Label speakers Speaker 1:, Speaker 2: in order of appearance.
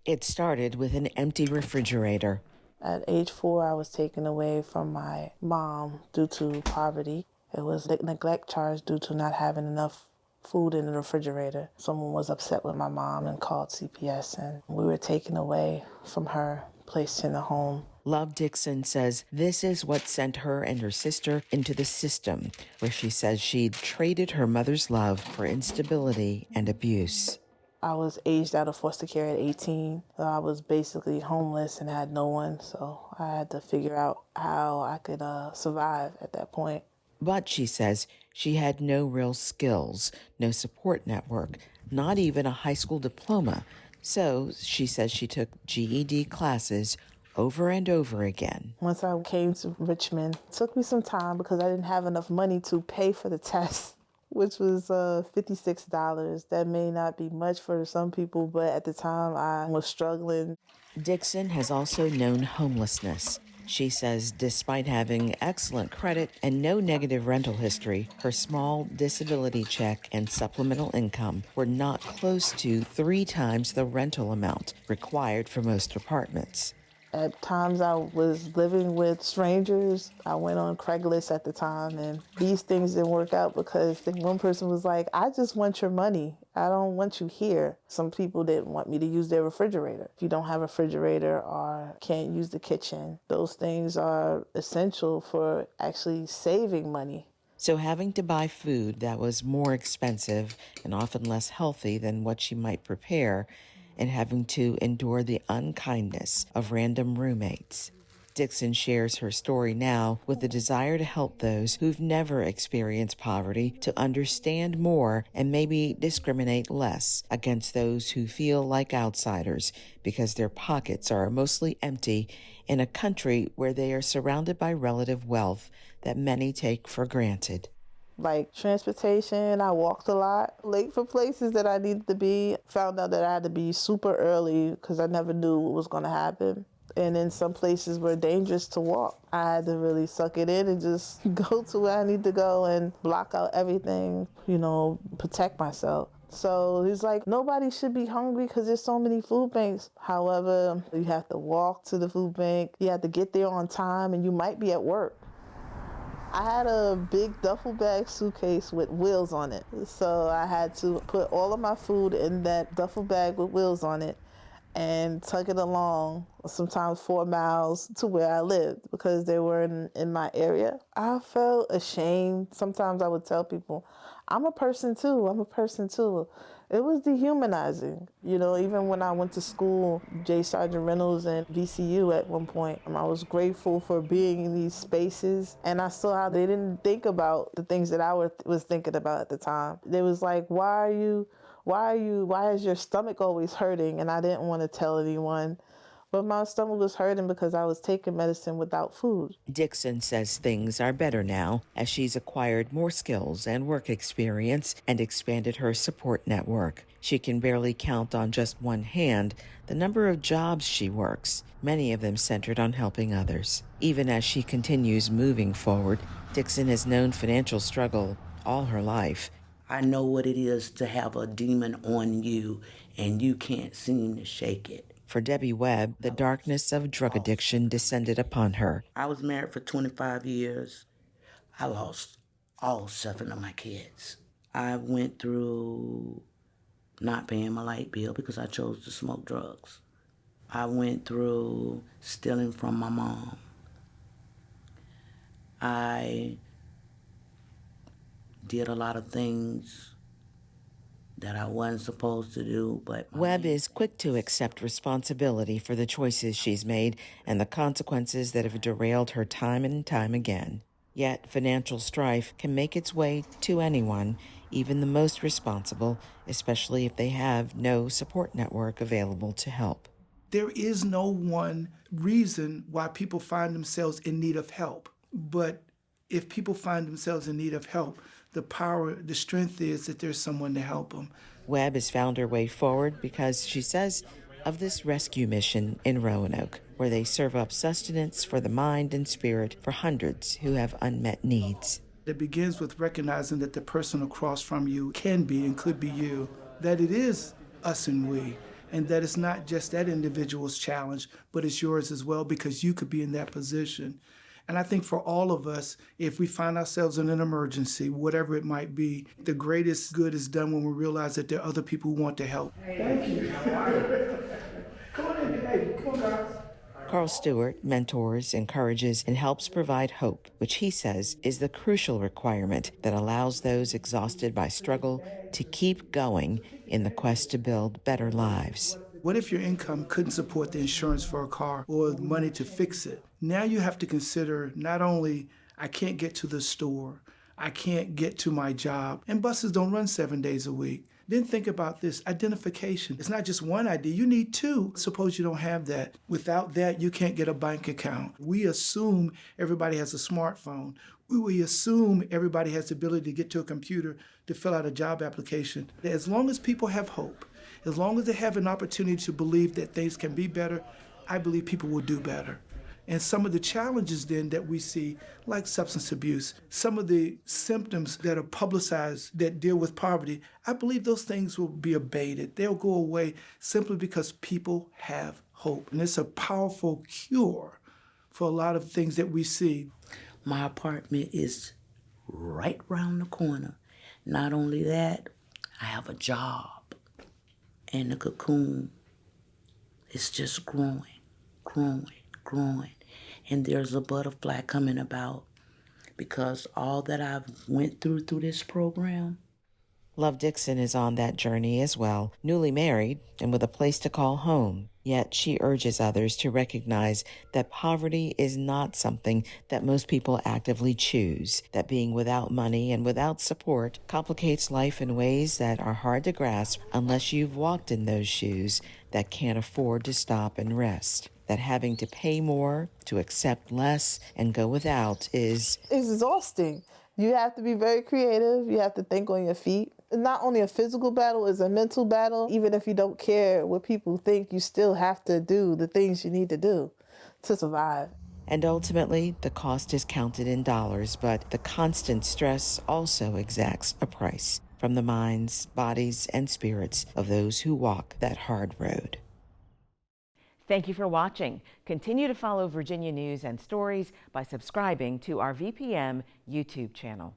Speaker 1: It started with an empty refrigerator.
Speaker 2: At age 4, I was taken away from my mom due to poverty. It was a neglect charge due to not having enough food in the refrigerator. Someone was upset with my mom and called CPS, and we were taken away from her, placed in a home.
Speaker 1: Love Dixon says this is what sent her and her sister into the system, where she says she'd traded her mother's love for instability and abuse.
Speaker 2: I was aged out of foster care at 18. So I was basically homeless and had no one, so I had to figure out how I could survive at that point.
Speaker 1: But she says she had no real skills, no support network, not even a high school diploma. So she says she took GED classes over and over again.
Speaker 2: Once I came to Richmond, it took me some time because I didn't have enough money to pay for the test, which was $56. That may not be much for some people, but at the time I was struggling.
Speaker 1: Dixon has also known homelessness. She says despite having excellent credit and no negative rental history, her small disability check and supplemental income were not close to 3 times the rental amount required for most apartments.
Speaker 2: At times I was living with strangers. I went on Craigslist at the time, and these things didn't work out because one person was like, I just want your money. I don't want you here. Some people didn't want me to use their refrigerator. If you don't have a refrigerator or can't use the kitchen, those things are essential for actually saving money.
Speaker 1: So having to buy food that was more expensive and often less healthy than what she might prepare, and having to endure the unkindness of random roommates. Dixon shares her story now with the desire to help those who've never experienced poverty to understand more and maybe discriminate less against those who feel like outsiders because their pockets are mostly empty in a country where they are surrounded by relative wealth that many take for granted.
Speaker 2: Like transportation, I walked a lot, late for places that I needed to be. Found out that I had to be super early because I never knew what was going to happen. And in some places were dangerous to walk. I had to really suck it in and just go to where I need to go and block out everything, protect myself. So it's like nobody should be hungry because there's so many food banks. However, you have to walk to the food bank. You have to get there on time and you might be at work. I had a big duffel bag suitcase with wheels on it. So I had to put all of my food in that duffel bag with wheels on it and tug it along, sometimes 4 miles to where I lived because they were in my area. I felt ashamed. Sometimes I would tell people, I'm a person too. It was dehumanizing. Even when I went to school, J. Sergeant Reynolds and VCU at one point, I was grateful for being in these spaces. And I saw how they didn't think about the things that I was thinking about at the time. They was like, why is your stomach always hurting? And I didn't want to tell anyone. But my stomach was hurting because I was taking medicine without food.
Speaker 1: Dixon says things are better now as she's acquired more skills and work experience and expanded her support network. She can barely count on just one hand the number of jobs she works, many of them centered on helping others. Even as she continues moving forward, Dixon has known financial struggle all her life.
Speaker 3: I know what it is to have a demon on you and you can't seem to shake it.
Speaker 1: For Debbie Webb, the darkness of drug addiction descended upon her.
Speaker 3: I was married for 25 years. I lost all 7 of my kids. I went through not paying my light bill because I chose to smoke drugs. I went through stealing from my mom. I did a lot of things that I wasn't supposed to do, but...
Speaker 1: Webb is quick to accept responsibility for the choices she's made and the consequences that have derailed her time and time again. Yet financial strife can make its way to anyone, even the most responsible, especially if they have no support network available to help.
Speaker 4: There is no one reason why people find themselves in need of help, but if people find themselves in need of help, the strength is that there's someone to help them.
Speaker 1: Webb has found her way forward because, she says, of this rescue mission in Roanoke, where they serve up sustenance for the mind and spirit for hundreds who have unmet needs.
Speaker 4: It begins with recognizing that the person across from you can be and could be you, that it is us and we, and that it's not just that individual's challenge, but it's yours as well, because you could be in that position. And I think for all of us, if we find ourselves in an emergency, whatever it might be, the greatest good is done when we realize that there are other people who want to help. Thank you. Come on in, hey, come on, guys.
Speaker 1: Carl Stewart mentors, encourages, and helps provide hope, which he says is the crucial requirement that allows those exhausted by struggle to keep going in the quest to build better lives.
Speaker 4: What if your income couldn't support the insurance for a car or the money to fix it? Now you have to consider not only I can't get to the store, I can't get to my job, and buses don't run 7 days a week. Then think about this, identification. It's not just one ID, you need two. Suppose you don't have that. Without that, you can't get a bank account. We assume everybody has a smartphone. We assume everybody has the ability to get to a computer to fill out a job application. As long as people have hope, as long as they have an opportunity to believe that things can be better, I believe people will do better. And some of the challenges then that we see, like substance abuse, some of the symptoms that are publicized that deal with poverty, I believe those things will be abated. They'll go away simply because people have hope. And it's a powerful cure for a lot of things that we see.
Speaker 3: My apartment is right round the corner. Not only that, I have a job. And the cocoon is just growing. And there's a butterfly coming about because all that I've went through this program.
Speaker 1: Love Dixon is on that journey as well, newly married and with a place to call home. Yet she urges others to recognize that poverty is not something that most people actively choose, that being without money and without support complicates life in ways that are hard to grasp unless you've walked in those shoes that can't afford to stop and rest. That having to pay more, to accept less, and go without is
Speaker 2: exhausting. You have to be very creative. You have to think on your feet. It's not only a physical battle, it's a mental battle. Even if you don't care what people think, you still have to do the things you need to do to survive.
Speaker 1: And ultimately, the cost is counted in dollars, but the constant stress also exacts a price from the minds, bodies, and spirits of those who walk that hard road.
Speaker 5: Thank you for watching. Continue to follow Virginia News and Stories by subscribing to our VPM YouTube channel.